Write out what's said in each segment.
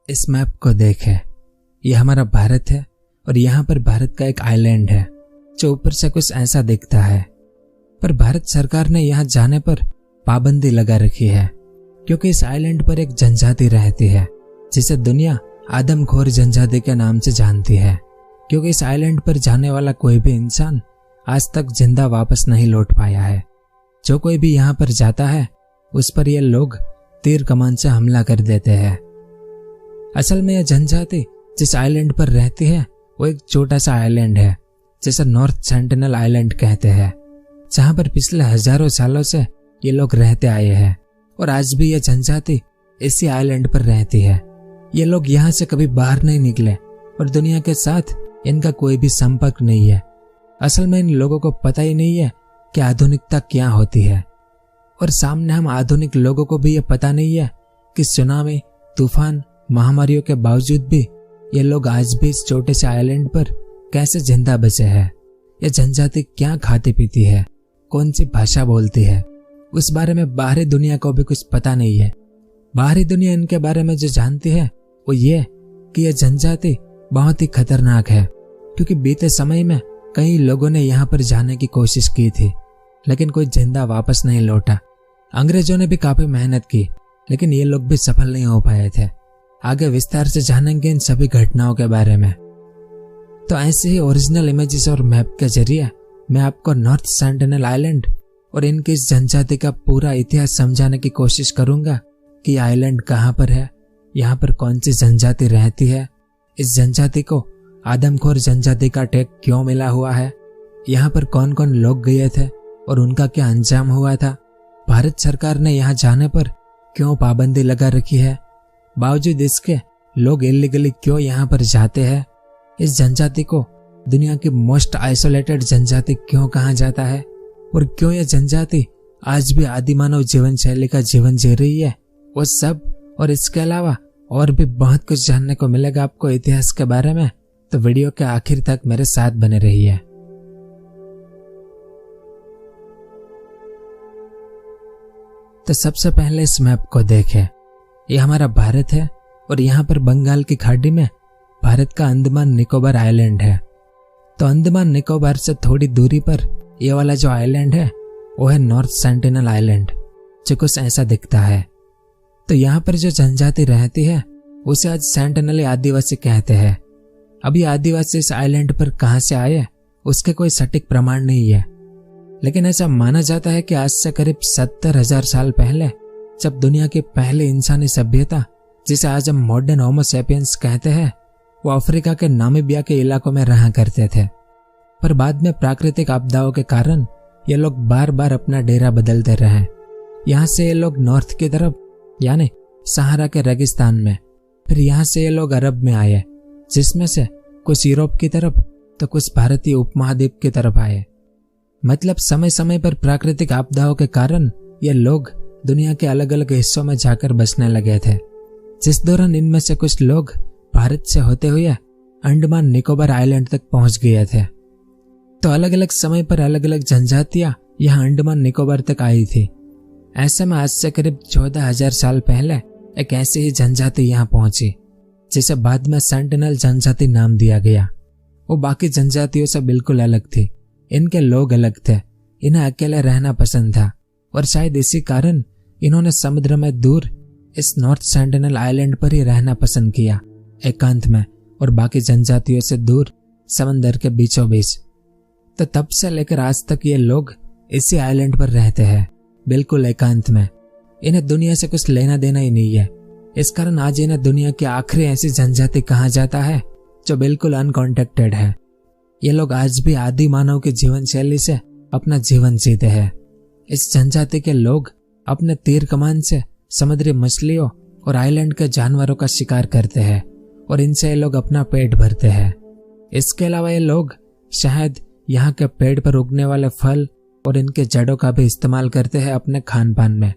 इस मैप को देखें। यह हमारा भारत है और यहाँ पर भारत का एक आइलैंड है जो ऊपर से कुछ ऐसा दिखता है। पर भारत सरकार ने यहाँ जाने पर पाबंदी लगा रखी है क्योंकि इस आइलैंड पर एक जनजाति रहती है जिसे दुनिया आदमखोर जनजाति के नाम से जानती है। क्योंकि इस आइलैंड पर जाने वाला कोई भी इंसान आज तक जिंदा वापस नहीं लौट पाया है। जो कोई भी यहाँ पर जाता है उस पर ये लोग तीर कमान से हमला कर देते हैं। असल में यह जनजाति जिस आइलैंड पर रहती है वो एक छोटा सा आइलैंड है जिसे नॉर्थ सेंटिनल आइलैंड कहते हैं, जहाँ पर पिछले हजारों सालों से ये लोग रहते आए हैं और आज भी यह जनजाति इसी आइलैंड पर रहती है। ये लोग यहाँ से कभी बाहर नहीं निकले और दुनिया के साथ इनका कोई भी संपर्क नहीं है। असल में इन लोगों को पता ही नहीं है कि आधुनिकता क्या होती है और सामने हम आधुनिक लोगों को भी ये पता नहीं है कि सुनामी, तूफान, महामारियों के बावजूद भी ये लोग आज भी इस छोटे से आइलैंड पर कैसे जिंदा बचे हैं। ये जनजाति क्या खाती पीती है, कौन सी भाषा बोलती है, उस बारे में बाहरी दुनिया को भी कुछ पता नहीं है। बाहरी दुनिया इनके बारे में जो जानती है वो ये कि यह जनजाति बहुत ही खतरनाक है क्योंकि बीते समय में कई लोगों ने यहाँ पर जाने की कोशिश की थी लेकिन कोई जिंदा वापस नहीं लौटा। अंग्रेजों ने भी काफी मेहनत की लेकिन ये लोग भी सफल नहीं हो पाए थे। आगे विस्तार से जानेंगे इन सभी घटनाओं के बारे में। तो ऐसे ही ओरिजिनल इमेजेस और मैप के जरिए मैं आपको नॉर्थ सेंटिनल आइलैंड और इनकी इस जनजाति का पूरा इतिहास समझाने की कोशिश करूंगा कि यह आइलैंड कहाँ पर है, यहाँ पर कौन सी जनजाति रहती है, इस जनजाति को आदमखोर जनजाति का टैग क्यों मिला हुआ है, यहाँ पर कौन कौन लोग गए थे और उनका क्या अंजाम हुआ था, भारत सरकार ने यहाँ जाने पर क्यों पाबंदी लगा रखी है, बावजूद इसके लोग इलीगली क्यों यहाँ पर जाते हैं, इस जनजाति को दुनिया की मोस्ट आइसोलेटेड जनजाति क्यों कहा जाता है और क्यों यह जनजाति आज भी आदिमानव जीवन शैली का जीवन जी रही है, वो सब और इसके अलावा और भी बहुत कुछ जानने को मिलेगा आपको इतिहास के बारे में। तो वीडियो के आखिर तक मेरे साथ बने रहिए। तो सबसे पहले इस मैप को देखें। यह हमारा भारत है और यहाँ पर बंगाल की खाड़ी में भारत का अंडमान निकोबार आइलैंड है। तो अंडमान निकोबार से थोड़ी दूरी पर यह वाला जो आइलैंड है वो है नॉर्थ सेंटिनल आइलैंड, जो कुछ ऐसा दिखता है। तो यहाँ पर जो जनजाति रहती है उसे आज सेंटिनली आदिवासी कहते हैं। अब ये आदिवासी इस आइलैंड पर कहाँ से आए उसके कोई सटीक प्रमाण नहीं है, लेकिन ऐसा माना जाता है कि आज से करीब 70,000 साल पहले जब दुनिया की पहली इंसानी सभ्यता, जिसे आज हम मॉडर्न होमो सैपियंस कहते हैं, वो अफ्रीका के नामीबिया के इलाकों में रहा करते थे। पर बाद में प्राकृतिक आपदाओं के कारण ये लोग बार बार अपना डेरा बदलते रहे। यहाँ से ये लोग नॉर्थ की तरफ यानी सहारा के रेगिस्तान में, फिर यहाँ से ये लोग अरब में आए, जिसमें से कुछ यूरोप की तरफ तो कुछ भारतीय उपमहाद्वीप की तरफ आए। मतलब समय समय पर प्राकृतिक आपदाओं के कारण ये लोग दुनिया के अलग अलग हिस्सों में जाकर बसने लगे थे, जिस दौरान इनमें से कुछ लोग भारत से होते हुए अंडमान निकोबार आइलैंड तक पहुंच गए थे। तो अलग अलग समय पर अलग अलग जनजातियां यहाँ अंडमान निकोबार तक आई थी। ऐसे में आज से करीब 14,000 साल पहले एक ऐसी ही जनजाति यहाँ पहुंची जिसे बाद में सेंटिनल जनजाति नाम दिया गया। वो बाकी जनजातियों से बिल्कुल अलग थी, इनके लोग अलग थे, इन्हें अकेले रहना पसंद था और शायद इसी कारण इन्होंने समुद्र में दूर इस नॉर्थ सेंटिनल आइलैंड पर ही रहना पसंद किया, एकांत में, और बाकी जनजातियों से दूर समंदर के बीचों बीच। तो तब से लेकर आज तक ये लोग इसी आइलैंड पर रहते हैं, बिल्कुल एकांत में। इन्हें दुनिया से कुछ लेना देना ही नहीं है, इस कारण आज इन्हें दुनिया की आखिरी ऐसी जनजाति कहा जाता है जो बिल्कुल अनकॉन्टेक्टेड है। ये लोग आज भी आदि मानव की जीवन शैली से अपना जीवन जीते हैं। इस जनजाति के लोग अपने तीर कमान से समुद्री मछलियों और आइलैंड के जानवरों का शिकार करते हैं और इनसे ये लोग अपना पेट भरते हैं। इसके अलावा ये लोग शहद, यहाँ के पेड़ पर उगने वाले फल और इनके जड़ों का भी इस्तेमाल करते हैं अपने खान पान में।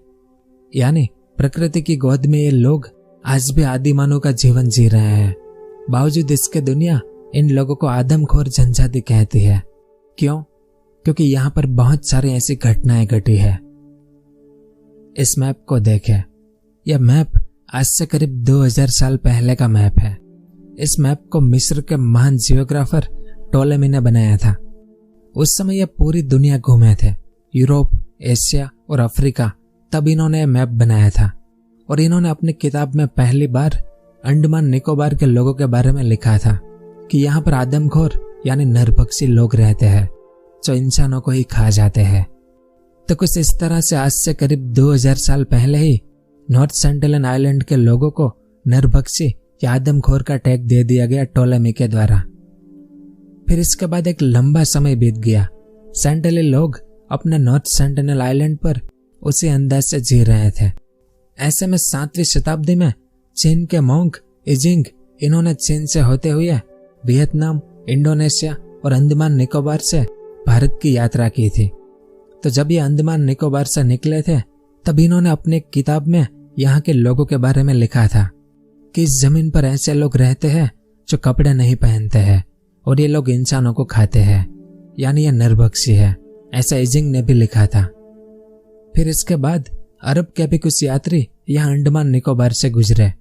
यानी प्रकृति की गोद में ये लोग आज भी आदि मानव का जीवन जी रहे हैं। बावजूद इसके दुनिया इन लोगों को आदमखोर जनजाति कहती है। क्यों? क्योंकि यहाँ पर बहुत सारी ऐसी घटनाएं घटी है। इस मैप को देखें। यह मैप आज से करीब 2000 साल पहले का मैप है। इस मैप को मिस्र के महान जियोग्राफर टोलेमी ने बनाया था। उस समय यह पूरी दुनिया घूमे थे, यूरोप, एशिया और अफ्रीका। तब इन्होंने मैप बनाया था और इन्होंने अपनी किताब में पहली बार अंडमान निकोबार के लोगों के बारे में लिखा था कि यहाँ पर आदमखोर यानी नरभक्षी लोग रहते हैं जो इंसानों को ही खा जाते हैं। तो कुछ इस तरह से आज से करीब 2000 साल पहले ही नॉर्थ सेंटिनल आइलैंड के लोगों को नरभक्षी या आदमखोर का टैग दे दिया गया टोलेमी के द्वारा। फिर इसके बाद एक लंबा समय बीत गया। सेंटिनल लोग अपने नॉर्थ सेंटिनल आइलैंड पर उसी अंदाज से जी रहे थे। ऐसे में 7वीं शताब्दी में चीन के मोंग इजिंग इन्होंने चीन से होते हुए वियतनाम, इंडोनेशिया और अंडमान निकोबार से भारत की यात्रा की थी। तो जब ये अंडमान निकोबार से निकले थे तब इन्होंने अपनी किताब में यहाँ के लोगों के बारे में लिखा था कि इस जमीन पर ऐसे लोग रहते हैं जो कपड़े नहीं पहनते हैं और ये लोग इंसानों को खाते हैं, यानी ये नरभक्षी है। ऐसा इजिंग ने भी लिखा था। फिर इसके बाद अरब के भी कुछ यात्री यहाँ अंडमान निकोबार से गुजरे।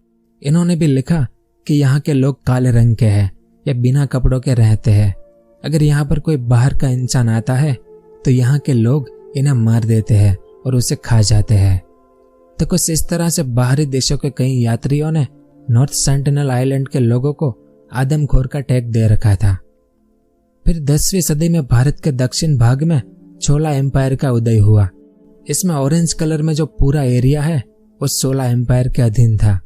इन्होंने भी लिखा कि यहाँ के लोग काले रंग के हैं या बिना कपड़ों के रहते हैं। अगर यहाँ पर कोई बाहर का इंसान आता है तो यहाँ के लोग इन्हें मार देते हैं और उसे खा जाते हैं। तो कुछ इस तरह से बाहरी देशों के कई यात्रियों ने नॉर्थ सेंटिनल आइलैंड के लोगों को आदमखोर का टैग दे रखा था। फिर 10वीं सदी में भारत के दक्षिण भाग में चोला एम्पायर का उदय हुआ। इसमें ऑरेंज कलर में जो पूरा एरिया है वो 16 एम्पायर के अधीन था,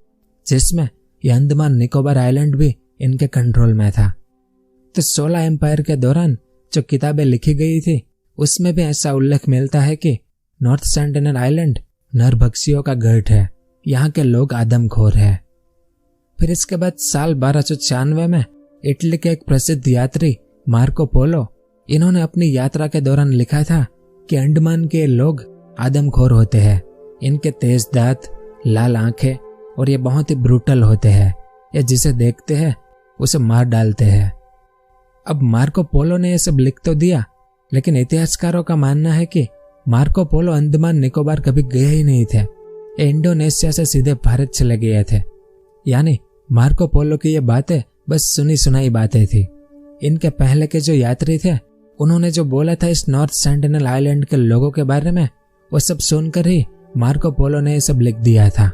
जिसमें ये अंडमान निकोबार आइलैंड भी इनके कंट्रोल में था। तो 16 एम्पायर के दौरान जो किताबें लिखी गई थी उसमें भी ऐसा उल्लेख मिलता है कि नॉर्थ सेंटिनल आइलैंड नरभक्षियों का गढ़ है, यहाँ के लोग आदमखोर है। फिर इसके बाद साल 1296 में इटली के एक प्रसिद्ध यात्री मार्को पोलो इन्होंने अपनी यात्रा के दौरान लिखा था कि अंडमान के लोग आदमखोर होते हैं। इनके तेज दांत, लाल आंखें और ये बहुत ही ब्रूटल होते हैं। ये जिसे देखते हैं उसे मार डालते हैं। अब मार्को पोलो ने यह सब लिख तो दिया, लेकिन इतिहासकारों का मानना है कि मार्को पोलो अंडमान निकोबार कभी गए ही नहीं थे। ये इंडोनेशिया से सीधे भारत चले गए थे। यानी मार्को पोलो की ये बातें बस सुनी सुनाई बातें थी। इनके पहले के जो यात्री थे उन्होंने जो बोला था इस नॉर्थ सेंटिनल आइलैंड के लोगों के बारे में, वो सब सुनकर ही मार्को पोलो ने ये सब लिख दिया था।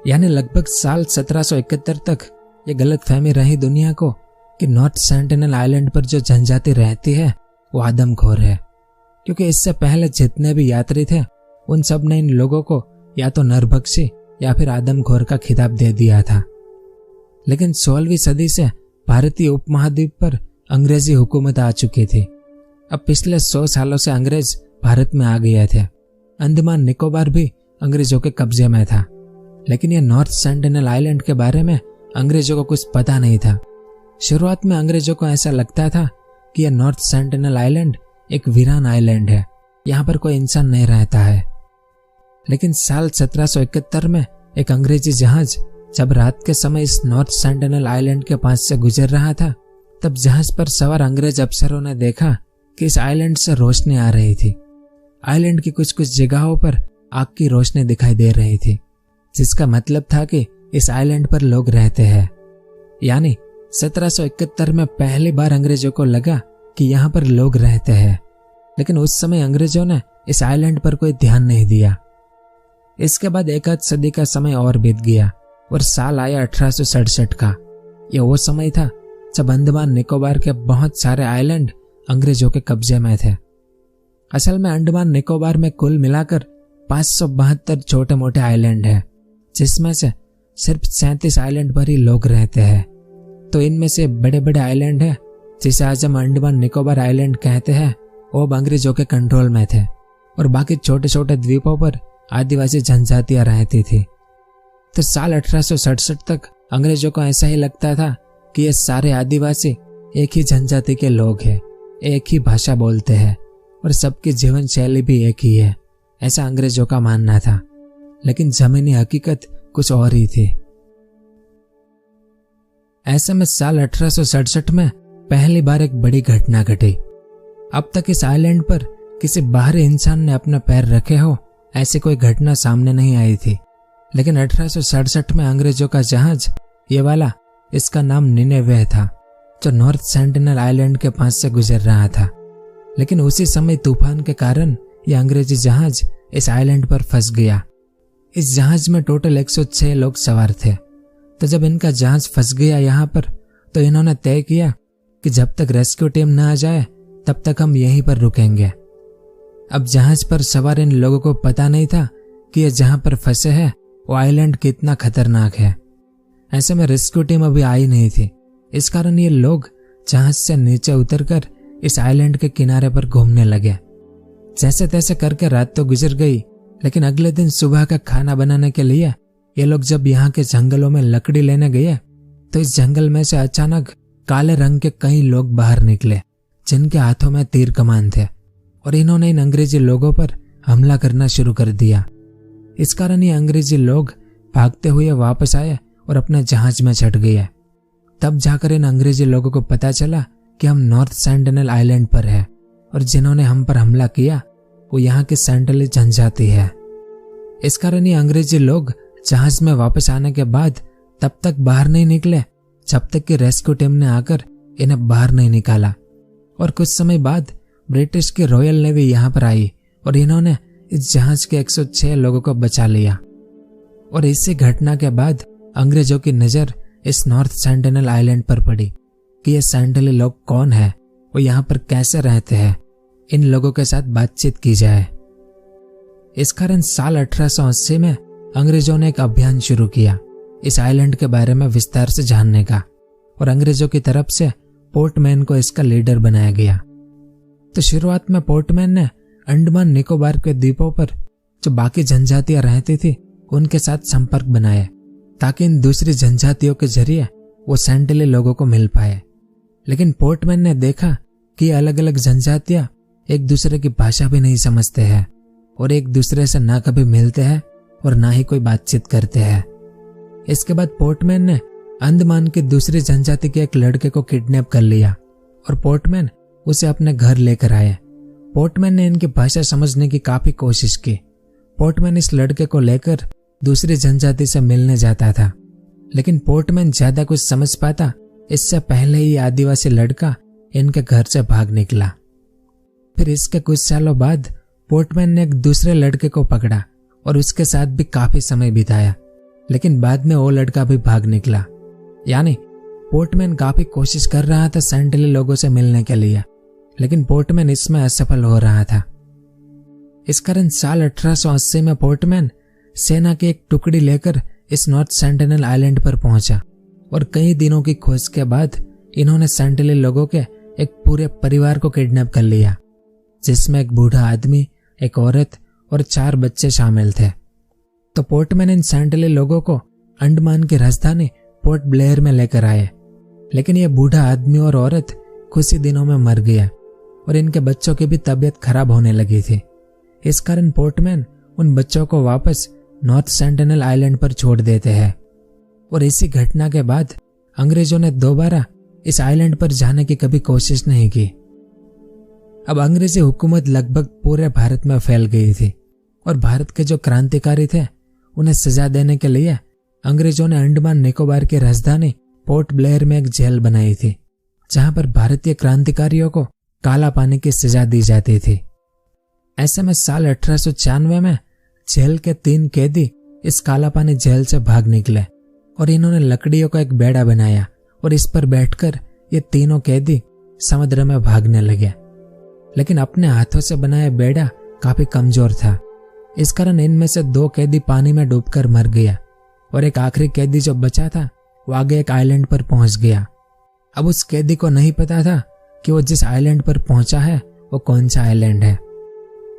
यानी लगभग साल 1771 तक ये गलतफहमी रही दुनिया को कि नॉर्थ सेंटिनल आइलैंड पर जो जनजाति रहती है वो आदमखोर है, क्योंकि इससे पहले जितने भी यात्री थे उन सब ने इन लोगों को या तो नरभक्षी या फिर आदमखोर का खिताब दे दिया था। लेकिन 16वीं सदी से भारतीय उपमहाद्वीप पर अंग्रेजी हुकूमत आ चुकी थी। अब पिछले 100 सालों से अंग्रेज भारत में आ गए थे। अंडमान निकोबार भी अंग्रेजों के कब्जे में था, लेकिन ये नॉर्थ सेंटिनल आइलैंड के बारे में अंग्रेजों को कुछ पता नहीं था। शुरुआत में अंग्रेजों को ऐसा लगता था कि यह नॉर्थ सेंटिनल आइलैंड एक वीरान आइलैंड है, यहाँ पर कोई इंसान नहीं रहता है। लेकिन साल 1771 में एक अंग्रेजी जहाज जब रात के समय इस नॉर्थ सेंटिनल आइलैंड के पास से गुजर रहा था, तब जहाज पर सवार अंग्रेज अफसरों ने देखा कि इस आइलैंड से रोशनी आ रही थी। आइलैंड की कुछ कुछ जगहों पर आग की रोशनी दिखाई दे रही थी, जिसका मतलब था कि इस आइलैंड पर लोग रहते हैं। यानी 1771 में पहली बार अंग्रेजों को लगा कि यहाँ पर लोग रहते हैं, लेकिन उस समय अंग्रेजों ने इस आइलैंड पर कोई ध्यान नहीं दिया। इसके बाद एक आध सदी का समय और बीत गया और साल आया 1867 का। यह वो समय था जब अंडमान निकोबार के बहुत सारे आइलैंड अंग्रेजों के कब्जे में थे। असल में अंडमान निकोबार में कुल मिलाकर 572 छोटे मोटे आइलैंड हैं, जिसमें से सिर्फ 37 आइलैंड पर ही लोग रहते हैं। तो इनमें से बड़े बड़े आइलैंड हैं जिसे आज हम अंडमान निकोबार आइलैंड कहते हैं, वो अंग्रेजों के कंट्रोल में थे और बाकी छोटे छोटे द्वीपों पर आदिवासी जनजातियां रहती थी। तो साल 1867 तक अंग्रेजों को ऐसा ही लगता था कि ये सारे आदिवासी एक ही जनजाति के लोग हैं, एक ही भाषा बोलते हैं और सबकी जीवन शैली भी एक ही है, ऐसा अंग्रेजों का मानना था। लेकिन जमीनी हकीकत कुछ और ही थी। ऐसे में साल 1867 में पहली बार एक बड़ी घटना घटी। अब तक इस आइलैंड पर किसी बाहरी इंसान ने अपने पैर रखे हो, ऐसी कोई घटना सामने नहीं आई थी। लेकिन 1867 में अंग्रेजों का जहाज, ये वाला, इसका नाम निनेवे था, जो नॉर्थ सेंटिनल आइलैंड के पास से गुजर रहा था। लेकिन उसी समय तूफान के कारण यह अंग्रेजी जहाज इस आइलैंड पर फंस गया। इस जहाज में टोटल 106 लोग सवार थे। तो जब इनका जहाज फंस गया यहाँ पर, तो इन्होंने तय किया कि जब तक रेस्क्यू टीम न आ जाए तब तक हम यहीं पर रुकेंगे। अब जहाज पर सवार इन लोगों को पता नहीं था कि ये जहां पर फंसे हैं वो आइलैंड कितना खतरनाक है। ऐसे में रेस्क्यू टीम अभी आई नहीं थी। इस कारण ये लोग जहाज से नीचे उतरकर इस आइलैंड के किनारे पर घूमने लगे। जैसे तैसे करके रात तो गुजर गई, लेकिन अगले दिन सुबह का खाना बनाने के लिए ये लोग जब यहाँ के जंगलों में लकड़ी लेने गए तो इस जंगल में से अचानक काले रंग के कई लोग बाहर निकले, जिनके हाथों में तीर कमान थे, और इन्होंने इन अंग्रेजी लोगों पर हमला करना शुरू कर दिया। इस कारण ये अंग्रेजी लोग भागते हुए वापस आए और अपने जहाज में चढ़ गए। तब जाकर इन अंग्रेजी लोगों को पता चला कि हम नॉर्थ सेंटिनल आइलैंड पर हैं और जिन्होंने हम पर हमला किया वो यहाँ की सेंटिनल जनजाति है। इस कारण ये अंग्रेजी लोग जहाज में वापस आने के बाद तब तक बाहर नहीं निकले जब तक कि रेस्क्यू टीम ने आकर इन्हें बाहर नहीं निकाला। और कुछ समय बाद ब्रिटिश की रॉयल नेवी यहाँ पर आई और इन्होंने इस जहाज के 106 लोगों को बचा लिया। और इसी घटना के बाद अंग्रेजों की नजर इस नॉर्थ सेंटिनल आइलैंड पर पड़ी कि ये सेंटिनल लोग कौन है, वो यहाँ पर कैसे रहते हैं, इन लोगों के साथ बातचीत की जाए। इस कारण साल 1880 में अंग्रेजों ने एक अभियान शुरू किया इस आइलैंड के बारे में विस्तार से जानने का, और अंग्रेजों की तरफ से पोर्टमैन को इसका लीडर बनाया गया। तो शुरुआत में पोर्टमैन ने अंडमान निकोबार के द्वीपों पर जो बाकी जनजातियां रहती थी उनके साथ संपर्क बनाया ताकि इन दूसरी जनजातियों के जरिए वो सेंटिनल लोगों को मिल पाए। लेकिन पोर्टमैन ने देखा कि अलग अलग जनजातियां एक दूसरे की भाषा भी नहीं समझते हैं और एक दूसरे से ना कभी मिलते हैं और ना ही कोई बातचीत करते हैं। इसके बाद पोर्टमैन ने अंडमान की दूसरी जनजाति के एक लड़के को किडनैप कर लिया और पोर्टमैन उसे अपने घर लेकर आए। पोर्टमैन ने इनकी भाषा समझने की काफी कोशिश की। पोर्टमैन इस लड़के को लेकर दूसरी जनजाति से मिलने जाता था, लेकिन पोर्टमैन ज्यादा कुछ समझ पाता इससे पहले ही आदिवासी लड़का इनके घर से भाग निकला। फिर इसके कुछ सालों बाद पोर्टमैन ने एक दूसरे लड़के को पकड़ा और उसके साथ भी काफी समय बिताया, लेकिन बाद में वो लड़का भी भाग निकला। यानी पोर्टमैन काफी कोशिश कर रहा था सेंटिनल लोगों से मिलने के लिए, लेकिन पोर्टमैन इसमें असफल हो रहा था। इस कारण साल 1880 में पोर्टमैन सेना की एक टुकड़ी लेकर इस नॉर्थ सेंटिनल आइलैंड पर पहुंचा और कई दिनों की खोज के बाद इन्होंने सेंटिनल लोगों के एक पूरे परिवार को किडनैप कर लिया, जिसमें एक बूढ़ा आदमी, एक औरत और 4 बच्चे शामिल थे। तो पोर्टमैन इन सेंटिनल लोगों को अंडमान की राजधानी पोर्ट ब्लेयर में लेकर आए, लेकिन यह बूढ़ा आदमी और औरत कुछ ही दिनों में मर गया और इनके बच्चों की भी तबीयत खराब होने लगी थी। इस कारण पोर्टमैन उन बच्चों को वापस नॉर्थ सेंटिनल आइलैंड पर छोड़ देते हैं और इसी घटना के बाद अंग्रेजों ने दोबारा इस आइलैंड पर जाने की कभी कोशिश नहीं की। अब अंग्रेजी हुकूमत लगभग पूरे भारत में फैल गई थी और भारत के जो क्रांतिकारी थे उन्हें सजा देने के लिए अंग्रेजों ने अंडमान निकोबार की राजधानी पोर्ट ब्लेयर में एक जेल बनाई थी, जहां पर भारतीय क्रांतिकारियों को काला पानी की सजा दी जाती थी। ऐसे में साल 1896 में जेल के 3 कैदी इस काला पानी जेल से भाग निकले और इन्होंने लकड़ियों का एक बेड़ा बनाया और इस पर बैठकर ये तीनों कैदी समुद्र में भागने लगे। लेकिन अपने हाथों से बनाया बेड़ा काफी कमजोर था, इस कारण इनमें से 2 कैदी पानी में डूबकर मर गया और एक आखिरी कैदी जो बचा था वो आगे एक आइलैंड पर पहुंच गया। अब उस कैदी को नहीं पता था कि वो जिस आइलैंड पर पहुंचा है वो कौन सा आइलैंड है।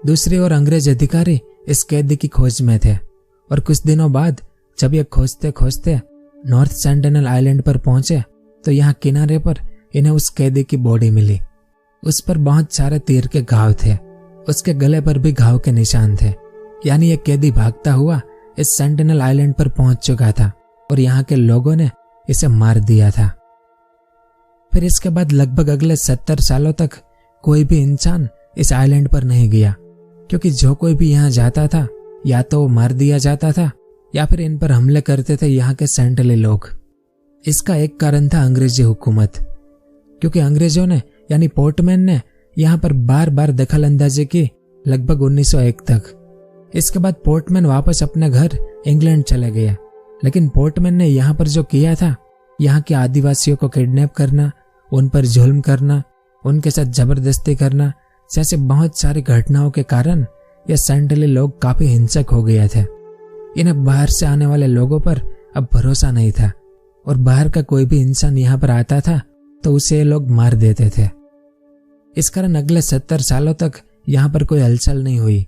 दूसरी ओर अंग्रेज अधिकारी इस कैदी की खोज में थे और कुछ दिनों बाद जब ये खोजते खोजते नॉर्थ सेंटिनल आइलैंड पर पहुंचे तो यहाँ किनारे पर इन्हें उस कैदी की बॉडी मिली। उस पर बहुत सारे तीर के घाव थे, उसके गले पर भी घाव के निशान थे, यानी ये कैदी भागता हुआ इस सेंटिनल आइलैंड पर पहुंच चुका था और यहाँ के लोगों ने इसे मार दिया था। फिर इसके बाद लगभग अगले 70 सालों तक कोई भी इंसान इस आइलैंड पर नहीं गया, क्योंकि जो कोई भी यहाँ जाता था या तो वो मार दिया जाता था या फिर इन पर हमले करते थे यहाँ के सेंट्रली लोग। इसका एक कारण था अंग्रेजी हुकूमत, क्योंकि अंग्रेजों ने यानी पोर्टमैन ने यहाँ पर बार बार दखल अंदाजी की लगभग 1901 तक। इसके बाद पोर्टमैन वापस अपने घर इंग्लैंड चले गए, लेकिन पोर्टमैन ने यहाँ पर जो किया था, यहाँ के आदिवासियों को किडनैप करना, उन पर जुल्म करना, उनके साथ जबरदस्ती करना जैसे बहुत सारी घटनाओं के कारण ये सेंट्रली लोग काफी हिंसक हो गए थे। इन्हें बाहर से आने वाले लोगों पर अब भरोसा नहीं था और बाहर का कोई भी इंसान यहाँ पर आता था तो उसे ये लोग मार देते थे। इस कारण अगले 70 सालों तक यहाँ पर कोई हलचल नहीं हुई,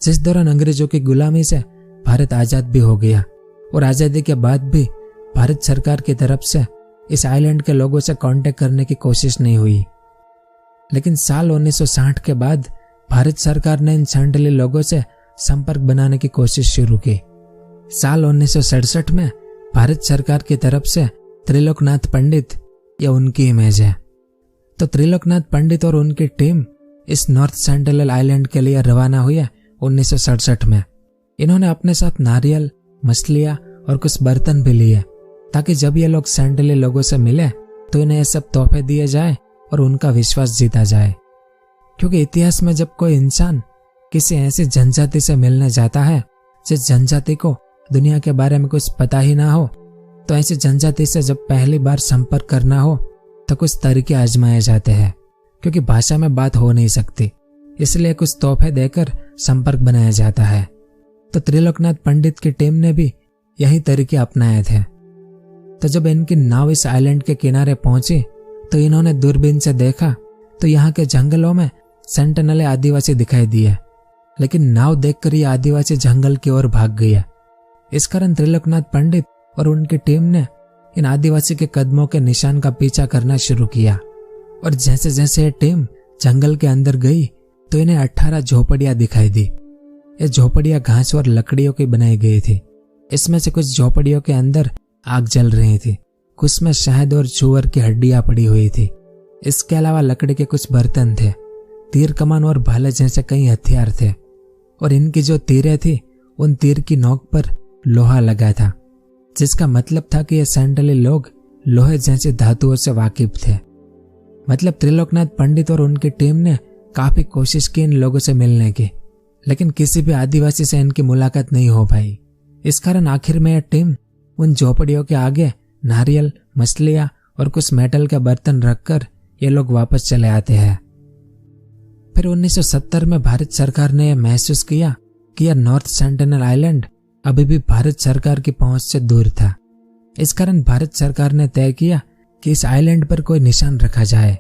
जिस दौरान अंग्रेजों की गुलामी से भारत आजाद भी हो गया और आजादी के बाद भी भारत सरकार की तरफ से इस आइलैंड के लोगों से कांटेक्ट करने की कोशिश नहीं हुई। लेकिन साल 1960 के बाद भारत सरकार ने इन सेंट्रली लोगों से संपर्क बनाने की कोशिश शुरू की। साल 1967 में भारत सरकार की तरफ से त्रिलोकनाथ पंडित, यह उनकी इमेज है, तो त्रिलोकनाथ पंडित और उनकी टीम इस नॉर्थ सेंट्रल आइलैंड के लिए रवाना हुई 1967 में। इन्होंने अपने साथ नारियल, मछलियां और कुछ बर्तन भी लिए, ताकि जब ये लोग सेंट्रली लोगों से मिले तो इन्हें ये सब तोहफे दिए जाए और उनका विश्वास जीता जाए। क्योंकि इतिहास में जब कोई इंसान किसी ऐसी जनजाति से मिलने जाता है जिस जनजाति को दुनिया के बारे में कुछ पता ही ना हो, तो ऐसी जनजाति से जब पहली बार संपर्क करना हो तो कुछ तरीके आजमाए जाते हैं। क्योंकि भाषा में बात हो नहीं सकती, इसलिए कुछ तोहफे देकर संपर्क बनाया जाता है। तो त्रिलोकनाथ पंडित की टीम ने भी यही तरीके अपनाए थे। तो जब इनकी नाव इस आइलैंड के किनारे पहुंची तो इन्होंने दूरबीन से देखा तो यहाँ के जंगलों में सेंटिनल आदिवासी दिखाई दिए, लेकिन नाव देखकर ये आदिवासी जंगल की ओर भाग गया। इस कारण त्रिलोकनाथ पंडित और उनकी टीम ने इन आदिवासी के कदमों के निशान का पीछा करना शुरू किया और जैसे जैसे ये टीम जंगल के अंदर गई तो इन्हें 18 झोपड़ियां दिखाई दी। ये झोपड़ियां घास और लकड़ियों की बनाई गई थी। इसमें से कुछ झोपड़ियों के अंदर आग जल रही थी, कुछ में शहद और चूअर की हड्डियां पड़ी हुई थी। इसके अलावा लकड़ी के कुछ बर्तन थे, तीर कमान और भाले जैसे कई हथियार थे और इनकी जो तीरें थी उन तीर की नोक पर लोहा लगा था, जिसका मतलब था कि ये सेंट्रली लोग लोहे जैसी धातुओं से वाकिफ थे। मतलब त्रिलोकनाथ पंडित और उनकी टीम ने काफी कोशिश की इन लोगों से मिलने की, लेकिन किसी भी आदिवासी से इनकी मुलाकात नहीं हो पाई। इस कारण आखिर में यह टीम उन झोपड़ियों के आगे नारियल, मछलियां और कुछ मेटल के बर्तन रखकर ये लोग वापस चले आते हैं। फिर 1970 में भारत सरकार ने यह महसूस किया कि यह नॉर्थ सेंटिनल आइलैंड अभी भी भारत सरकार की पहुंच से दूर था। इस कारण भारत सरकार ने तय किया कि इस आइलैंड पर कोई निशान रखा जाए,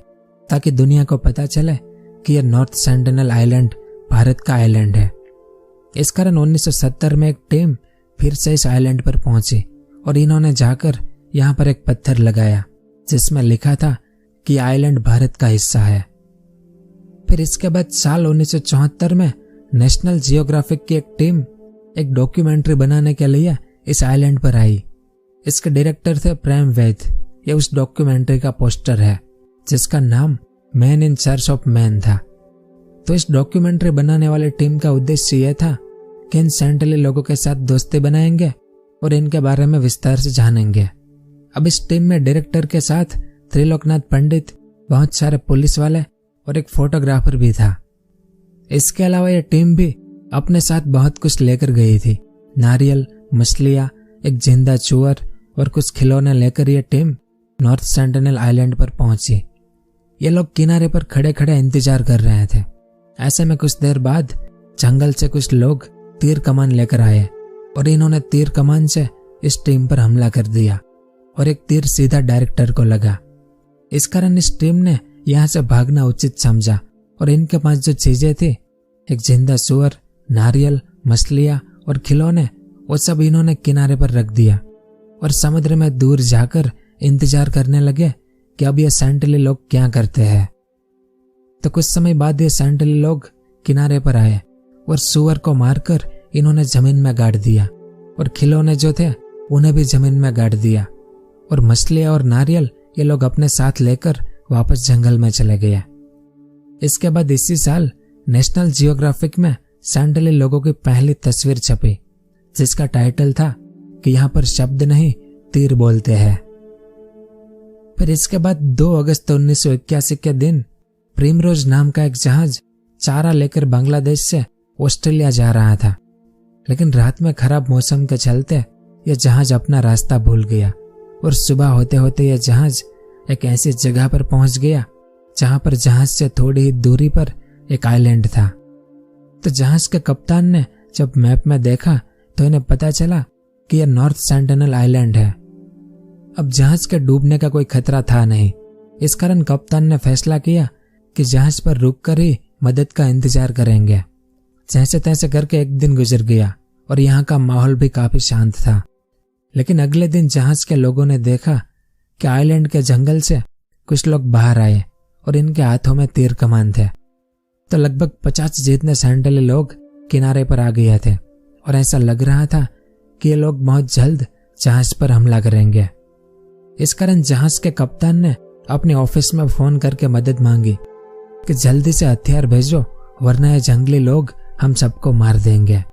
ताकि दुनिया को पता चले कि यह नॉर्थ सेंटिनल आइलैंड भारत का आइलैंड है। इस कारण 1970 में एक टीम फिर से इस आइलैंड पर पहुंची और इन्होंने जाकर यहाँ पर एक पत्थर लगाया जिसमें लिखा था कि आइलैंड भारत का हिस्सा है। फिर इसके बाद साल 1974 में नेशनल जियोग्राफिक की एक टीम एक डॉक्यूमेंट्री बनाने के लिए इस आइलैंड पर आई। इसके डायरेक्टर थे प्रेम वैद। ये उस डॉक्यूमेंट्री का पोस्टर है जिसका नाम man in search of man था। तो इस डॉक्यूमेंट्री बनाने वाली टीम का उद्देश्य यह था कि इन सेंट्रली लोगों के साथ दोस्ती बनाएंगे और इनके बारे में विस्तार से जानेंगे। अब इस टीम में डायरेक्टर के साथ त्रिलोकनाथ पंडित, बहुत सारे पुलिस वाले और एक फोटोग्राफर भी था। इसके अलावा यह टीम भी अपने साथ बहुत कुछ लेकर गई थी। नारियल, मछलियां, एक जिंदा चूअर और कुछ खिलौने लेकर यह टीम नॉर्थ सेंटिनल आइलैंड पर पहुंची। ये लोग किनारे पर खड़े खड़े इंतजार कर रहे थे। ऐसे में कुछ देर बाद जंगल से कुछ लोग तीर कमान लेकर आए और इन्होंने तीर कमान से इस टीम पर हमला कर दिया और एक तीर सीधा डायरेक्टर को लगा। इस कारण इस टीम ने यहाँ से भागना उचित समझा और इनके पास जो चीजें थी, एक जिंदा सुअर, नारियल, मछलियां और खिलौने, वो सब इन्होंने किनारे पर रख दिया और समुद्र में दूर जाकर इंतजार करने लगे कि अब ये सेंट्रली लोग क्या करते हैं। तो कुछ समय बाद ये सेंट्रली लोग किनारे पर आए और सुअर को मारकर इन्होंने जमीन में गाड़ दिया और खिलौने जो थे उन्हें भी जमीन में गाड़ दिया और मछलियां और नारियल ये लोग अपने साथ लेकर वापस जंगल में चले गए। इसके बाद इसी साल नेशनल जियोग्राफिक में सेंट्रली लोगों की पहली तस्वीर छपी जिसका टाइटल था कि यहाँ पर शब्द नहीं तीर बोलते हैं। फिर इसके बाद 2 अगस्त 1981 के दिन प्रिमरोज नाम का एक जहाज चारा लेकर बांग्लादेश से ऑस्ट्रेलिया जा रहा था, लेकिन रात में खराब मौसम के चलते यह जहाज अपना रास्ता भूल गया और सुबह होते होते यह जहाज एक ऐसी जगह पर पहुंच गया जहां पर जहाज से थोड़ी ही दूरी पर एक आइलैंड था। तो जहाज के कप्तान ने जब मैप में देखा तो इन्हें पता चला कि यह नॉर्थ सेंटिनल आइलैंड है। अब जहाज के डूबने का कोई खतरा था नहीं, इस कारण कप्तान ने फैसला किया कि जहाज पर रुककर ही मदद का इंतजार करेंगे। जैसे तैसे करके एक दिन गुजर गया और यहाँ का माहौल भी काफी शांत था। लेकिन अगले दिन जहाज के लोगों ने देखा कि आइलैंड के जंगल से कुछ लोग बाहर आए और इनके हाथों में तीर कमान थे। तो लगभग 50 जितने सैंडली लोग किनारे पर आ गए थे और ऐसा लग रहा था कि ये लोग बहुत जल्द जहाज पर हमला करेंगे। इस कारण जहाज के कप्तान ने अपने ऑफिस में फोन करके मदद मांगी कि जल्दी से हथियार भेजो वरना ये जंगली लोग हम सबको मार देंगे।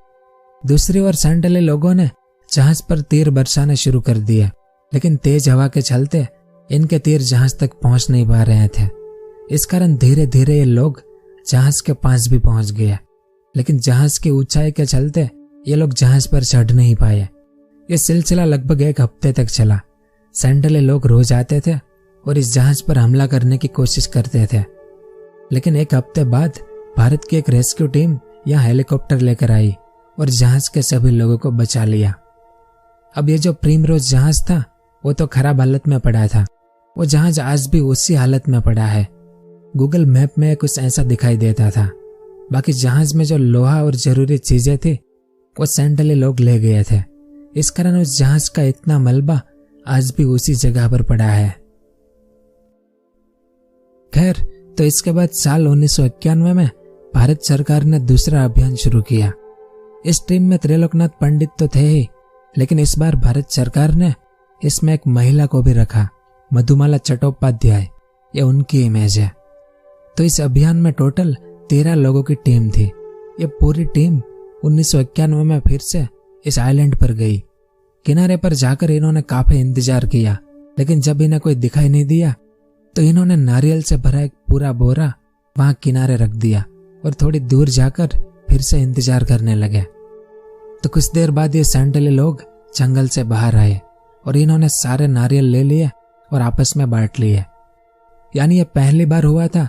दूसरी ओर सैंडली लोगों ने जहाज पर तीर बरसाने शुरू कर दिए, लेकिन तेज हवा के चलते इनके तीर जहाज तक पहुंच नहीं पा रहे थे। इस कारण धीरे धीरे ये लोग जहाज के पास भी पहुंच गए, लेकिन जहाज की ऊंचाई के चलते ये लोग जहाज पर चढ़ नहीं पाए। ये सिलसिला लगभग 1 हफ्ते तक चला। सैंडली लोग रोज आते थे और इस जहाज पर हमला करने की कोशिश करते थे, लेकिन 1 हफ्ते बाद भारत की एक रेस्क्यू टीम यहाँ हेलीकॉप्टर लेकर आई और जहाज के सभी लोगों को बचा लिया। अब ये जो प्रिमरोज जहाज था वो तो खराब हालत में पड़ा था। वो जहाज आज भी उसी हालत में पड़ा है। गूगल मैप में कुछ ऐसा दिखाई देता था। बाकी जहाज में जो लोहा और जरूरी चीजें थी वो सैंडली लोग ले गए थे। इस कारण उस जहाज का इतना मलबा आज भी उसी जगह पर पड़ा है। खैर, तो इसके बाद साल 1991 में भारत सरकार ने दूसरा अभियान शुरू किया। इस टीम में त्रिलोकनाथ पंडित तो थे ही, लेकिन इस बार भारत सरकार ने इसमें एक महिला को भी रखा, मधुमाला चट्टोपाध्याय। ये उनकी इमेज है। तो इस अभियान में टोटल 13 लोगों की टीम थी। ये पूरी टीम 1991 में फिर से इस आइलैंड पर गई। किनारे पर जाकर इन्होंने काफी इंतजार किया, लेकिन जब इन्हें कोई दिखाई नहीं दिया तो इन्होंने नारियल से भरा एक पूरा बोरा वहां किनारे रख दिया और थोड़ी दूर जाकर फिर से इंतजार करने लगे। तो कुछ देर बाद ये सैंडली लोग जंगल से बाहर आए और इन्होंने सारे नारियल ले लिए और आपस में बांट लिए। यानी ये पहली बार हुआ था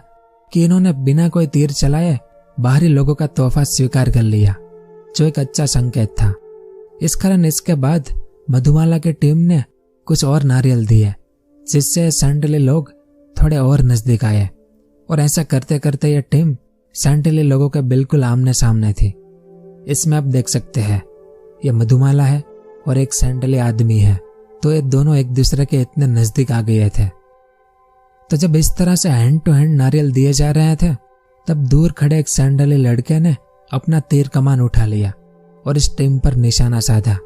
कि इन्होंने बिना कोई तीर चलाए बाहरी लोगों का तोहफा स्वीकार कर लिया, जो एक अच्छा संकेत था। इस कारण इसके बाद मधुमाला की टीम ने कुछ और नारियल दिए, जिससे सैंडली लोग थोड़े और नजदीक आए और ऐसा करते करते यह टीम सैंडली लोगों के बिल्कुल आमने सामने थी। इसमें आप देख सकते हैं ये मधुमाला है और एक सैंडली आदमी है। तो ये दोनों एक दूसरे के इतने नजदीक आ गए थे। तो जब इस तरह से हैंड टू हैंड नारियल दिए जा रहे थे, तब दूर खड़े एक सैंडली लड़के ने अपना तीर कमान उठा लिया और इस टीम पर निशाना साधा।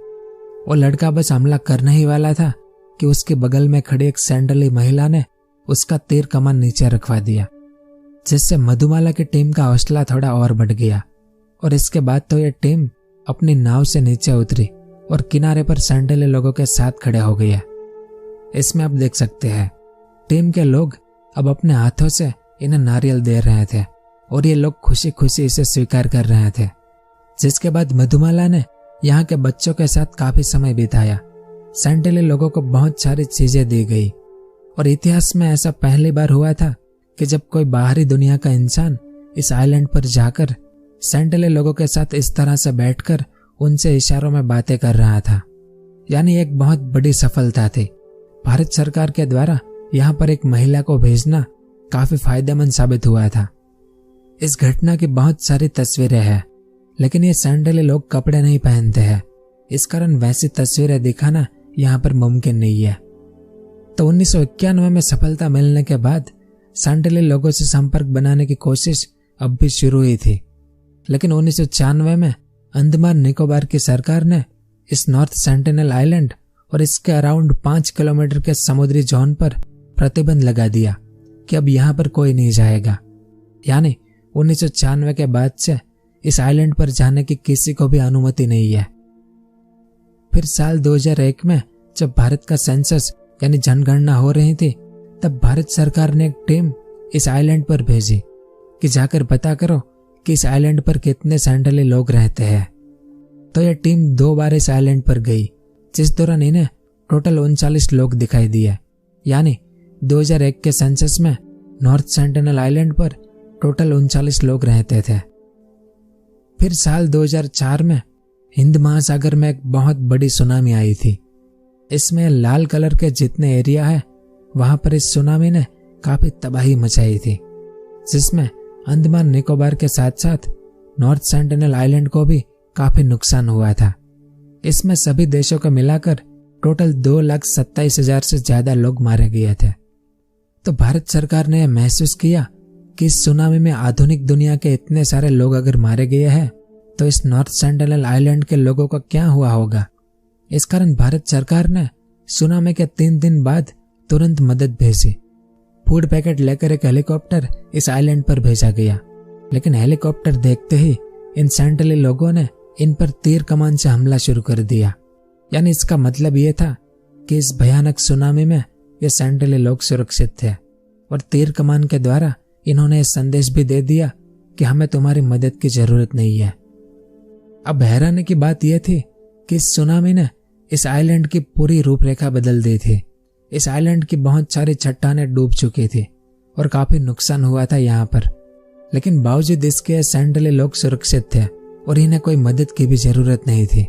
वो लड़का बस हमला करने ही वाला था कि उसके बगल में खड़ी एक सैंडली महिला ने उसका तीर कमान नीचे रखवा दिया, जिससे मधुमाला की टीम का हौसला थोड़ा और बढ़ गया। और इसके बाद तो ये टीम अपनी नाव से नीचे उतरी और किनारे पर सैंडली लोगों के साथ खड़े हो गए। इसमें आप देख सकते हैं टीम के लोग अब अपने हाथों से इन्हें नारियल दे रहे थे और ये लोग खुशी खुशी इसे स्वीकार कर रहे थे। जिसके बाद मधुमाला ने यहाँ के बच्चों के साथ काफी समय बिताया। सैंडली लोगों को बहुत सारी चीजें दी गई और इतिहास में ऐसा पहली बार हुआ था कि जब कोई बाहरी दुनिया का इंसान इस आइलैंड पर जाकर सैंडली लोगों के साथ इस तरह से बैठकर उनसे इशारों में बातें कर रहा था। यानी एक बहुत बड़ी सफलता थी। भारत सरकार के द्वारा यहाँ पर एक महिला को भेजना काफी फायदेमंद साबित हुआ था। इस घटना की बहुत सारी तस्वीरें हैं, लेकिन ये सैंडली लोग कपड़े नहीं पहनते हैं, इस कारण वैसी तस्वीरें दिखाना यहाँ पर मुमकिन नहीं है। तो 1991 में सफलता मिलने के बाद सैंडली लोगों से संपर्क बनाने की कोशिश अब भी शुरू हुई थी, लेकिन 1996 में अंडमान निकोबार की सरकार ने इस नॉर्थ सेंटिनल आइलैंड और इसके अराउंड 5 किलोमीटर के समुद्री जोन पर प्रतिबंध लगा दिया कि अब यहाँ पर कोई नहीं जाएगा। यानी 1996 के बाद से इस आइलैंड पर जाने की किसी को भी अनुमति नहीं है। फिर साल 2001 में जब भारत का सेंसस यानी जनगणना हो रही थी, तब भारत सरकार ने एक टीम इस आइलैंड पर भेजी कि जाकर पता करो कि इस आइलैंड पर कितने सैंडली लोग रहते हैं। तो यह टीम 2 बार इस आइलैंड पर गई, जिस दौरान इन्हें टोटल 39 लोग दिखाई दिए। यानी 2001 के सेंसस में नॉर्थ सेंटिनल आइलैंड पर टोटल 39 लोग रहते थे। फिर साल 2004 में हिंद महासागर में एक बहुत बड़ी सुनामी आई थी। इसमें लाल कलर के जितने एरिया है वहां पर इस सुनामी ने काफी तबाही मचाई थी, जिसमें अंडमान निकोबार के साथ साथ नॉर्थ सेंटिनल आइलैंड को भी काफी नुकसान हुआ था। इसमें सभी देशों को मिलाकर टोटल 2,27,000 से ज्यादा लोग मारे गए थे। तो भारत सरकार ने यह महसूस किया कि इस सुनामी में आधुनिक दुनिया के इतने सारे लोग अगर मारे गए हैं तो इस नॉर्थ सेंटिनल आइलैंड के लोगों का क्या हुआ होगा। इस कारण भारत सरकार ने सुनामी के 3 दिन बाद तुरंत मदद भेजी। फूड पैकेट लेकर एक हेलीकॉप्टर इस आइलैंड पर भेजा गया, लेकिन हेलीकॉप्टर देखते ही इन सेंटिनली लोगों ने इन पर तीर कमान से हमला शुरू कर दिया। यानी इसका मतलब यह था कि इस भयानक सुनामी में ये सेंटिनली लोग सुरक्षित थे और तीर कमान के द्वारा इन्होंने संदेश भी दे दिया कि हमें तुम्हारी मदद की जरूरत नहीं है। अब हैरानी की बात यह थी कि इस सुनामी ने इस आइलैंड की पूरी रूपरेखा बदल दी थी। इस आइलैंड की बहुत सारी चट्टानें डूब चुकी थी और काफी नुकसान हुआ था यहाँ पर, लेकिन बावजूद इसके सेंटिनली लोग सुरक्षित थे और इन्हें कोई मदद की भी जरूरत नहीं थी।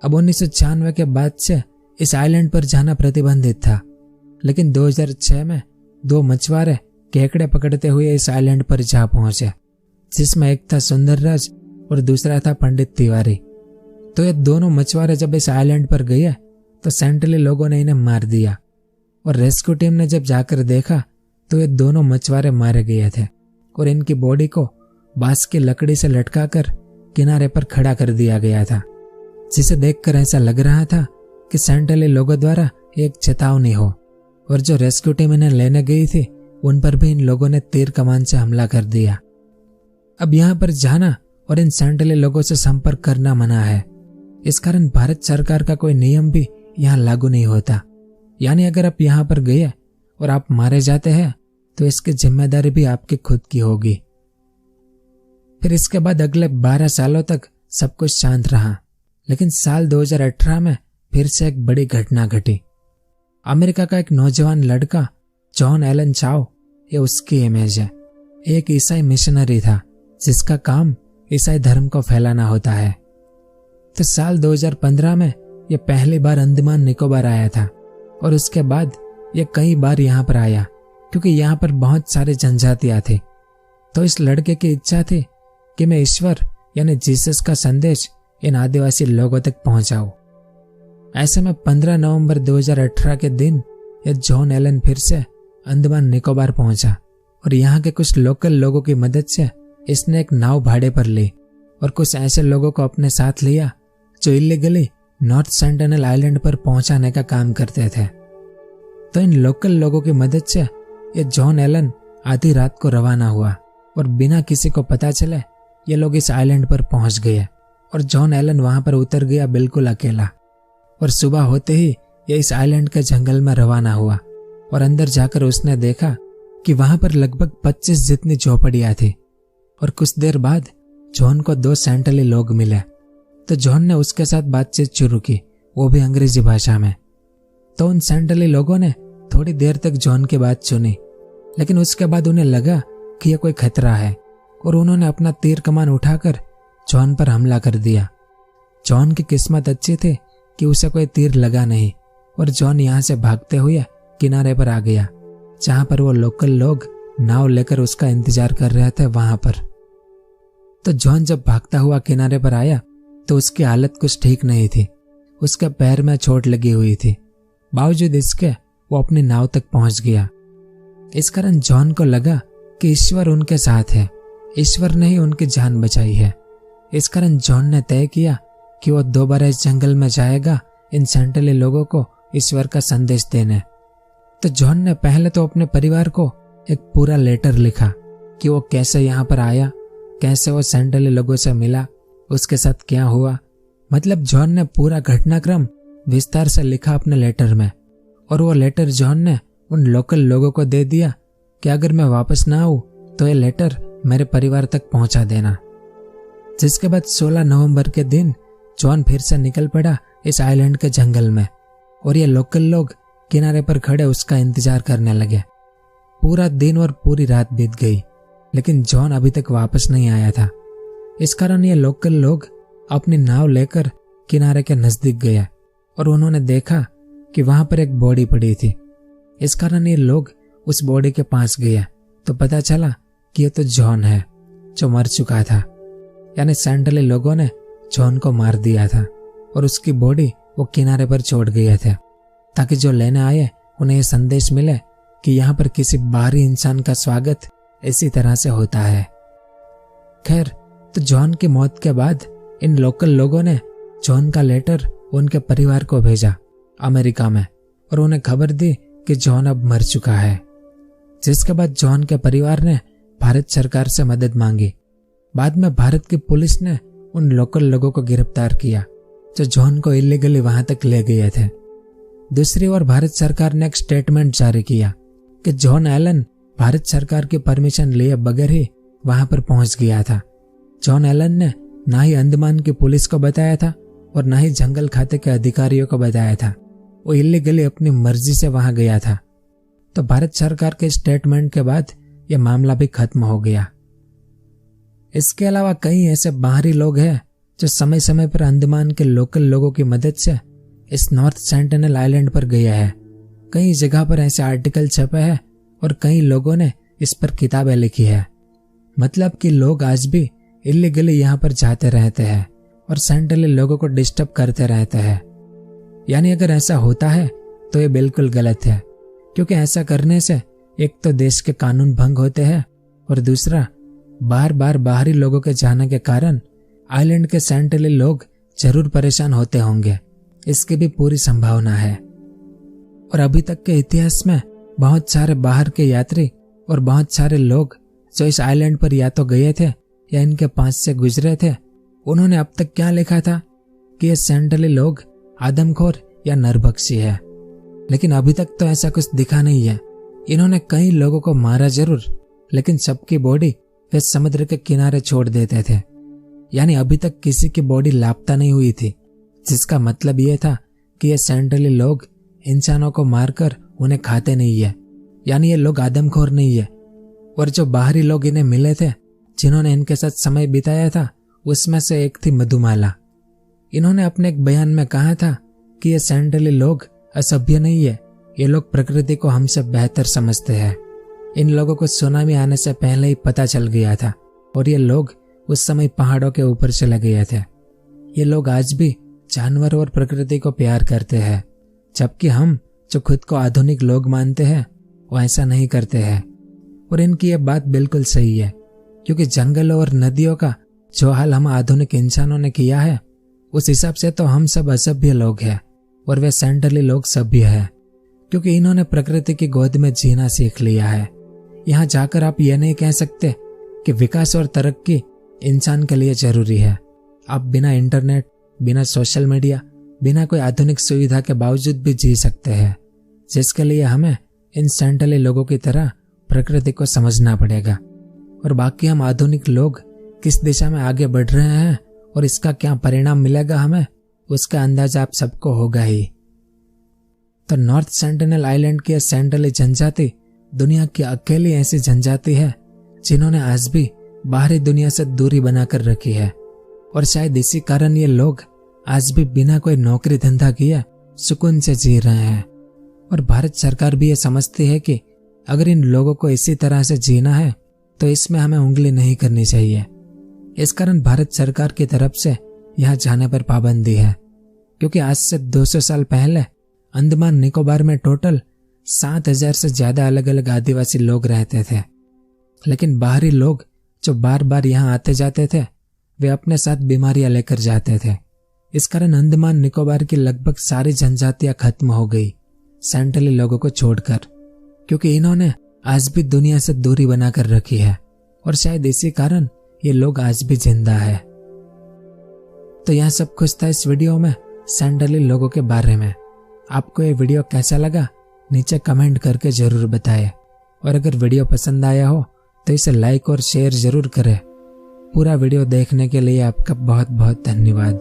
अब 1996 के बाद से इस आइलैंड पर जाना प्रतिबंधित था, लेकिन 2006 में 2 मछुआरे केकड़े पकड़ते हुए इस आइलैंड पर जा पहुंचे, जिसमें एक था सुंदरराज और दूसरा था पंडित तिवारी। तो ये दोनों मछुआरे जब इस आइलैंड पर गए तो सेंटिनली लोगों ने इन्हें मार दिया और रेस्क्यू टीम ने जब जाकर देखा तो ये दोनों मछुआरे मारे गए थे और इनकी बॉडी को बांस की लकड़ी से लटकाकर किनारे पर खड़ा कर दिया गया था, जिसे देखकर ऐसा लग रहा था कि सेंटिनली लोगों द्वारा एक चेतावनी हो। और जो रेस्क्यू टीम इन्हें लेने गई थी उन पर भी इन लोगों ने तीर कमान से हमला कर दिया। अब यहाँ पर जाना और इन सेंटिनली लोगों से संपर्क करना मना है। इस कारण भारत सरकार का कोई नियम भी यहाँ लागू नहीं होता। यानी अगर आप यहाँ पर गए और आप मारे जाते हैं तो इसकी जिम्मेदारी भी आपकी खुद की होगी। फिर इसके बाद अगले 12 सालों तक सब कुछ शांत रहा, लेकिन साल 2018 में फिर से एक बड़ी घटना घटी। अमेरिका का एक नौजवान लड़का जॉन एलन चाओ, ये उसकी इमेज है, एक ईसाई मिशनरी था जिसका काम ईसाई धर्म को फैलाना होता है। तो साल 2015 में यह पहली बार अंडमान निकोबार आया था और उसके बाद यह कई बार यहाँ पर आया, क्योंकि यहाँ पर बहुत सारी जनजातियां थी। तो इस लड़के की इच्छा थी कि मैं ईश्वर यानी जीसस का संदेश इन आदिवासी लोगों तक पहुंचाऊं। ऐसे में 15 नवंबर 2018 के दिन यह जॉन एलन फिर से अंडमान निकोबार पहुंचा और यहाँ के कुछ लोकल लोगों की मदद से इसने एक नाव भाड़े पर ली और कुछ ऐसे लोगों को अपने साथ लिया जो इलीगली नॉर्थ सेंटिनल आइलैंड पर पहुंचाने का काम करते थे। तो इन लोकल लोगों की मदद से ये जॉन एलन आधी रात को रवाना हुआ और बिना किसी को पता चले ये लोग इस आइलैंड पर पहुंच गए और जॉन एलन वहां पर उतर गया बिल्कुल अकेला। और सुबह होते ही ये इस आइलैंड के जंगल में रवाना हुआ और अंदर जाकर उसने देखा कि वहां पर लगभग 25 जितनी झोपड़ियां थी। और कुछ देर बाद जॉन को 2 सेंटिनली लोग मिले, तो जॉन ने उसके साथ बातचीत शुरू की, वो भी अंग्रेजी भाषा में। तो उन सेंटिनली लोगों ने थोड़ी देर तक जॉन की बात सुनी, लेकिन उसके बाद उन्हें लगा कि यह कोई खतरा है और उन्होंने अपना तीर कमान उठाकर जॉन पर हमला कर दिया। जॉन की किस्मत अच्छी थी कि उसे कोई तीर लगा नहीं और जॉन यहाँ से भागते हुए किनारे पर आ गया, जहां पर वो लोकल लोग नाव लेकर उसका इंतजार कर रहे थे वहां पर। तो जॉन जब भागता हुआ किनारे पर आया तो उसकी हालत कुछ ठीक नहीं थी, उसके पैर में चोट लगी हुई थी। बावजूद इसके वो अपनी नाव तक पहुंच गया। इस कारण जॉन को लगा कि ईश्वर उनके साथ है, ईश्वर ने ही उनकी जान बचाई है। इस कारण जॉन ने तय किया कि वो दोबारा इस जंगल में जाएगा इन सेंटिनली लोगों को ईश्वर का संदेश देने। तो जॉन ने पहले तो अपने परिवार को एक पूरा लेटर लिखा कि वो कैसे यहाँ पर आया, कैसे वो सेंटिनली लोगों से मिला, उसके साथ क्या हुआ, मतलब जॉन ने पूरा घटनाक्रम विस्तार से लिखा अपने लेटर में, और वो लेटर जॉन ने उन लोकल लोगों को दे दिया कि अगर मैं वापस ना आऊं तो ये लेटर मेरे परिवार तक पहुंचा देना। जिसके बाद 16 नवंबर के दिन जॉन फिर से निकल पड़ा इस आइलैंड के जंगल में, और ये लोकल लोग किनारे पर खड़े उसका इंतजार करने लगे। पूरा दिन और पूरी रात बीत गई, लेकिन जॉन अभी तक वापस नहीं आया था। इस कारण ये लोकल लोग अपनी नाव लेकर किनारे के नजदीक गए और उन्होंने देखा कि वहां पर एक बॉडी पड़ी थी। इस कारण ये लोग उस बॉडी के पास गए तो पता चला कि ये तो जॉन है जो मर चुका था। यानी सैंडली लोगों ने जॉन को मार दिया था और उसकी बॉडी वो किनारे पर छोड़ गए थे, ताकि जो लेने आए उन्हें यह संदेश मिले कि यहाँ पर किसी बाहरी इंसान का स्वागत इसी तरह से होता है। खैर, तो जॉन की मौत के बाद इन लोकल लोगों ने जॉन का लेटर उनके परिवार को भेजा अमेरिका में, और उन्हें खबर दी कि जॉन अब मर चुका है। जिसके बाद जॉन के परिवार ने भारत सरकार से मदद मांगी। बाद में भारत की पुलिस ने उन लोकल लोगों को गिरफ्तार किया जो जॉन को इलीगली वहां तक ले गए थे। दूसरी ओर भारत सरकार ने एक स्टेटमेंट जारी किया कि जॉन एलन भारत सरकार की परमिशन लिए बगैर ही वहां पर पहुंच गया था। जॉन एलन ने ना ही अंडमान की पुलिस को बताया था और ना ही जंगल खाते के अधिकारियों को बताया था। वो इलीगली अपनी मर्जी से वहां गया था। तो भारत सरकार के स्टेटमेंट के बाद यह मामला भी खत्म हो गया। इसके अलावा कई ऐसे बाहरी लोग हैं जो समय समय पर अंडमान के लोकल लोगों की मदद से इस नॉर्थ सेंटिनल आइलैंड पर गए हैं। कई जगह पर ऐसे आर्टिकल छपे हैं और कई लोगों ने इस पर किताबें लिखी है। मतलब कि लोग आज भी इलीगली यहाँ पर जाते रहते हैं और सेंट्रली लोगों को डिस्टर्ब करते रहते हैं। यानी अगर ऐसा होता है तो ये बिल्कुल गलत है, क्योंकि ऐसा करने से एक तो देश के कानून भंग होते हैं और दूसरा बार बार बाहरी लोगों के जाने के कारण आइलैंड के सेंट्रली लोग जरूर परेशान होते होंगे, इसकी भी पूरी संभावना है। और अभी तक के इतिहास में बहुत सारे बाहर के यात्री और बहुत सारे लोग जो इस आइलैंड पर या तो गए थे या इनके पास से गुजरे थे, उन्होंने अब तक क्या लिखा था कि ये सेंट्रली लोग आदमखोर या नरभक्षी है। लेकिन अभी तक तो ऐसा कुछ दिखा नहीं है। इन्होंने कई लोगों को मारा जरूर, लेकिन सबकी बॉडी वे समुद्र के किनारे छोड़ देते थे। यानी अभी तक किसी की बॉडी लापता नहीं हुई थी, जिसका मतलब यह था कि ये सेंट्रली लोग इंसानों को मारकर उन्हें खाते नहीं है। यानी ये लोग आदमखोर नहीं है। और जो बाहरी लोग इन्हें मिले थे, जिन्होंने इनके साथ समय बिताया था, उसमें से एक थी मधुमाला। इन्होंने अपने एक बयान में कहा था कि ये सेंट्रली लोग असभ्य नहीं है, ये लोग प्रकृति को हमसे बेहतर समझते हैं। इन लोगों को सुनामी आने से पहले ही पता चल गया था और ये लोग उस समय पहाड़ों के ऊपर चले गए थे। ये लोग आज भी जानवर और प्रकृति को प्यार करते हैं, जबकि हम जो खुद को आधुनिक लोग मानते हैं वो ऐसा नहीं करते हैं। और इनकी ये बात बिल्कुल सही है, क्योंकि जंगल और नदियों का जो हाल हम आधुनिक इंसानों ने किया है, उस हिसाब से तो हम सब असभ्य लोग हैं और वे सेंट्रली लोग सभ्य हैं, क्योंकि इन्होंने प्रकृति की गोद में जीना सीख लिया है। यहाँ जाकर आप ये नहीं कह सकते कि विकास और तरक्की इंसान के लिए जरूरी है। आप बिना इंटरनेट, बिना सोशल मीडिया, बिना कोई आधुनिक सुविधा के बावजूद भी जी सकते हैं, जिसके लिए हमें इन सेंट्रली लोगों की तरह प्रकृति को समझना पड़ेगा। और बाकी हम आधुनिक लोग किस दिशा में आगे बढ़ रहे हैं और इसका क्या परिणाम मिलेगा हमें, उसका अंदाजा आप सबको होगा ही। तो नॉर्थ सेंटिनल आइलैंड की सेंट्रली जनजाति दुनिया की अकेली ऐसी जनजाति है जिन्होंने आज भी बाहरी दुनिया से दूरी बनाकर रखी है। और शायद इसी कारण ये लोग आज भी बिना कोई नौकरी धंधा किए सुकून से जी रहे हैं। और भारत सरकार भी ये समझती है कि अगर इन लोगों को इसी तरह से जीना है तो इसमें हमें उंगली नहीं करनी चाहिए। इस कारण भारत सरकार की तरफ से यहाँ जाने पर पाबंदी है, क्योंकि आज से 200 साल पहले अंडमान निकोबार में टोटल 7000 से ज्यादा अलग अलग आदिवासी लोग रहते थे। लेकिन बाहरी लोग जो बार बार यहाँ आते जाते थे, वे अपने साथ बीमारियां लेकर जाते थे। इस कारण अंडमान निकोबार की लगभग सारी जनजातियां खत्म हो गई सेंट्रली लोगों को छोड़कर, क्योंकि इन्होंने आज भी दुनिया से दूरी बनाकर रखी है। और शायद इसी कारण ये लोग आज भी जिंदा है। तो यह सब कुछ था इस वीडियो में सैंडली लोगों के बारे में। आपको ये वीडियो कैसा लगा नीचे कमेंट करके जरूर बताएं, और अगर वीडियो पसंद आया हो तो इसे लाइक और शेयर जरूर करें। पूरा वीडियो देखने के लिए आपका बहुत बहुत धन्यवाद।